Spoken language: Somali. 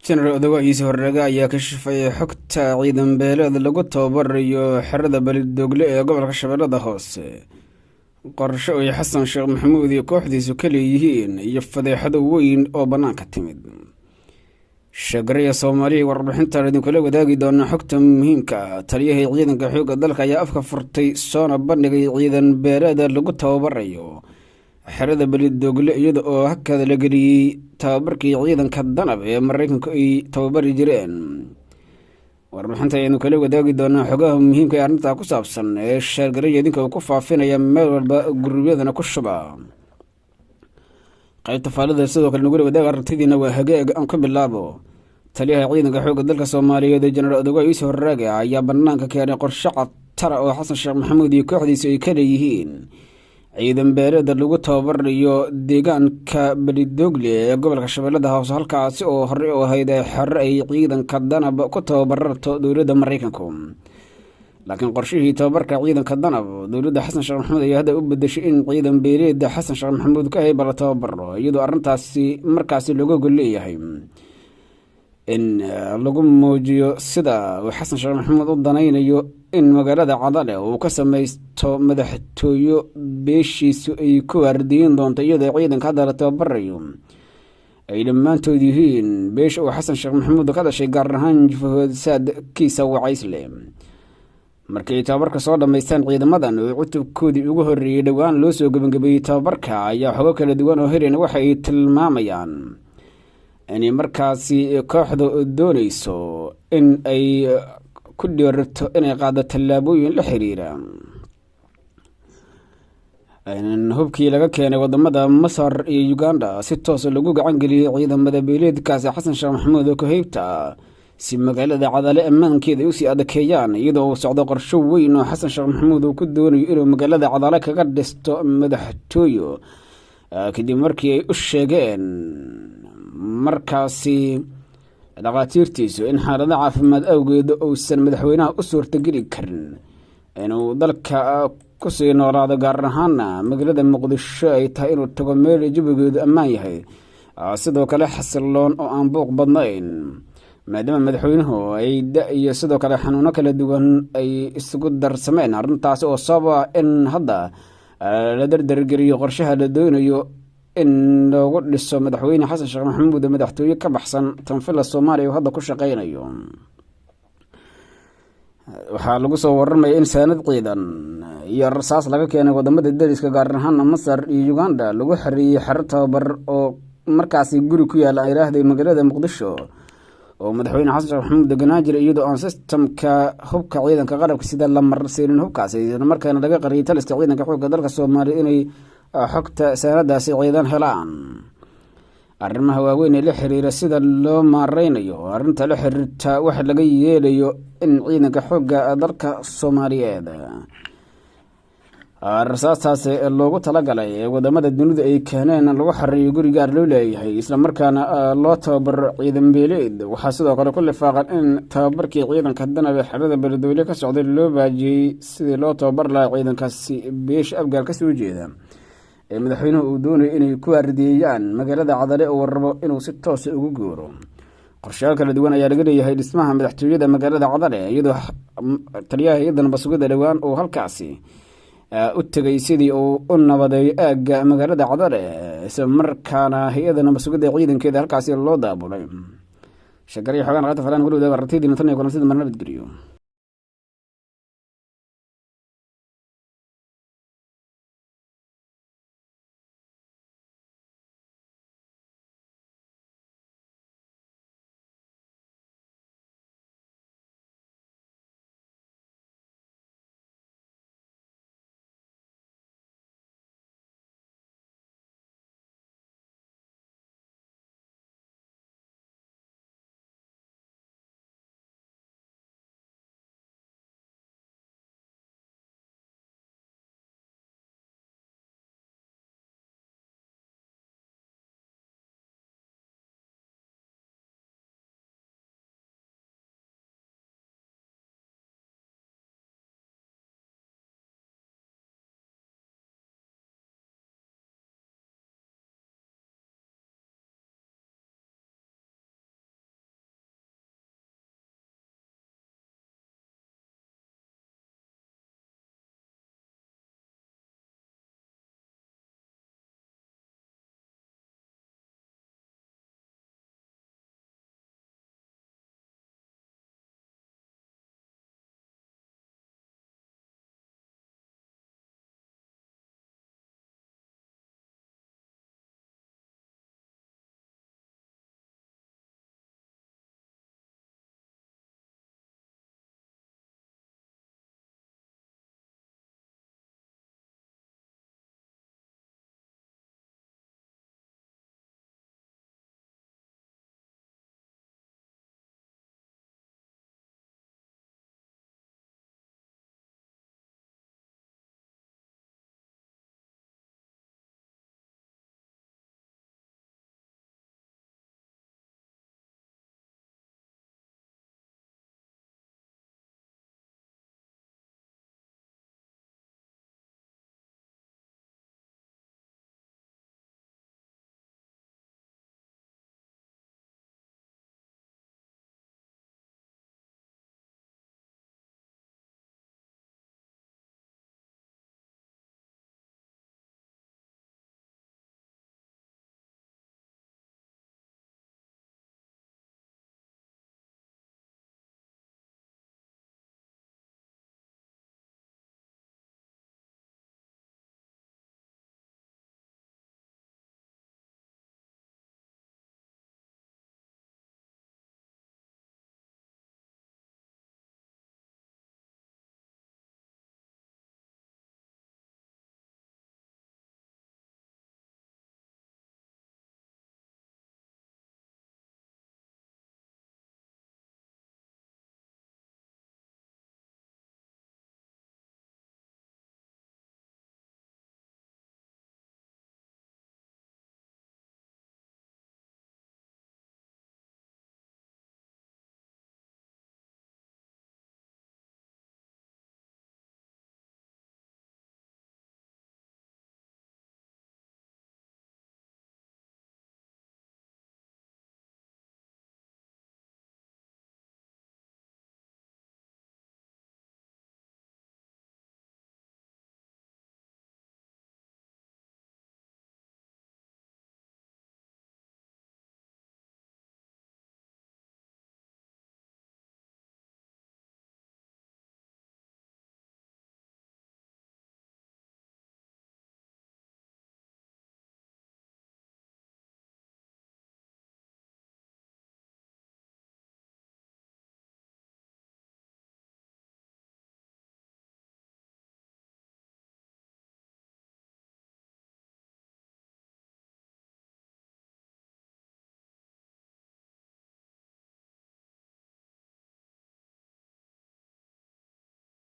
General Odawayiis Horraga ayaa ka shafay xogta ciidan beeleed lagu tababarayo xerada Balidoogle ee gobolka Shabeellada Hoose. Qorshe ay Xasan Sheekh Maxamuud iyo kooxdiisu ka leeyihiin iyo fadeexado weyn oo banaanka timid. Shaqariya Soomaaliya warbixinta idinkula wadaagi doona xogta muhiimka ah. Taliyaha ciidanka xoogga dalka ayaa afka furtay soona bandhigay ciidan beeleed lagu tababarayo xerada Balidoogle iyada oo hakada la geliyay tababarkii ciidanka danab ee Mareykanku ay tababari jireen. Warbixinta ayaynu kala wadaagi doonaa xogaha muhiimka ah arrinta ku saabsan ee shaqariya idinka ku faafinaya meel walba guryadana ku shuba. qaybta faalada sidoo kale nagu wadaag arrintiina waa hagaag aan ka bilaabo. Taliyaha ciidanka xoogga dalka Soomaaliyeed General Odawayiis Horraga ayaa banaanka keenay qorshe tara oo Xasan Sheekh Maxamuud iyo kooxdiisu ay ka leeyihiin ciidan beeleed lagu tababarayo deegaanka Balidoogle ee gobolka Shabeellada Hoose, halkaasi oo hore u ahayd xero ay ciidanka danab ku tababarto dowladda Mareykanku. laakiin qorshihii tababarka ciidanka danab dowladda Xasan Sheekh Maxamuud ayaa hadda u bedeshay in ciidan beeleed Xasan Sheekh Maxamuud ka hayb la tababaro, iyadoo arrintaasi markaasi looga gol leeyahay in lagu muujiyo sida uu Xasan Sheekh Maxamuud u danaynayo in magaalada Cadale uu ka samaysto madaxtooyo beeshiisu ay ku waardiyin doonto, iyadoo ciidanka hadda la tababarayo ay dhammaantood yihiin beesha uu Xasan Sheekh Maxamuud ka dhashay, gaar ahaan jifahoodkiisa Wacaysle. markii tababarka soo dhamaystaan ciidamadan oo cutubkoodii ugu horreeyay dhowaan loo soo gabagabeeyey tababarka ayaa xogo kala duwan oo helayna waxa ay tilmaamayaan inay markaasi kooxda doonayso in ay ku dhiirto inay qaado tallaabooyin la xiriira hubkii laga keenay wadamada Masar iyo Uganda si toos lagu gacan geliyay ciidamada beeleedkaasi Xasan Sheekh Maxamuud oo ka heybta si magaalada Cadale ammaankeeda ay u sii adkeeyaan, iyadoo uu socdo qorshe weyn oo Xasan Sheekh Maxamuud uu ku doonayo inuu magaalada Cadale kaga dhisto madaxtooyo kadib markii ay u sheegeen markaasi dhaqaatiirtiisu in xaalada caafimaad awgeed uusan madaxweynaha u suurtageli karin inuu dalka ku sii noolaado, gaar ahaana magaalada Muqdisho ay tahay inuu tago meel jawigeedu ammaan yahay, sidoo kale xasiloon oo aan buuq badnayn, maadaama madaxweynuhu ay iyo sidoo kale xanuuno kala duwan ay isugu darsameen. arrintaas oo sababa in hadda la dardargeliyo qorshaha la doonayo in loogu dhiso madaxweyne Xasan Sheekh Maxamuud madaxtooye ka baxsan tanfila Soomaaliya oo hadda ku shaqeynayo. waxaa lagu soo warramaya in saanad ciidan iyo rasaas laga keenay wadamada dariska, gaar ahaan Masar iyo Uganda, lagu xareeyay xero tababar oo markaasi guri ku yaala ayraahday magaalada Muqdisho oo madaxweyne Xasan Sheekh Maxamuud deganaa jiray, iyadoo aan sistamka hubka ciidanka qalabka sida la marsiinin hubkaasi, isla markaana laga qariyay taliska ciidanka xoogga dalka Soomaaliya inay xogta saanadaasi ciidan helaan. arrimaha waaweyn ee la xiriira sida loo maareynayo arrinta la xiriirta waxa laga yeelayo in ciidanka xoogga dalka Soomaaliyeed rasaastaas loogu talagalay wadamada dunida ay keeneen lagu xareeyo guri gaar loo leeyahay, isla markaana loo tababaro ciidan beeleed. waxaa sidoo kale ku lifaaqan in tababarkii ciidanka danab ee xerada Balidoogle ka socday loo baajiyey sidii loo tababar lahaa ciidankaasi beesha Afgaal ka soo jeeda ee madaxweynuhu uu doonayo inay ku waardiyeeyaan magaalada Cadale oo rabo inuu si toos ugu guuro. qorshayaal kala duwan ayaa laga leeyahay dhismaha madaxtooyada magaalada Cadale, iyadoo taliyaha ciidan basugida dhowaan oo halkaasi u tagay sidii uu u nabadeeyo aagga magaalada Cadale, isla markaana hay-adana basugida ciidankeeda halkaasi loo daabulay. shaqariya xogaan qaata falan wali wadaag aragtidiina tan iyo kulan sida marnabad geliyo.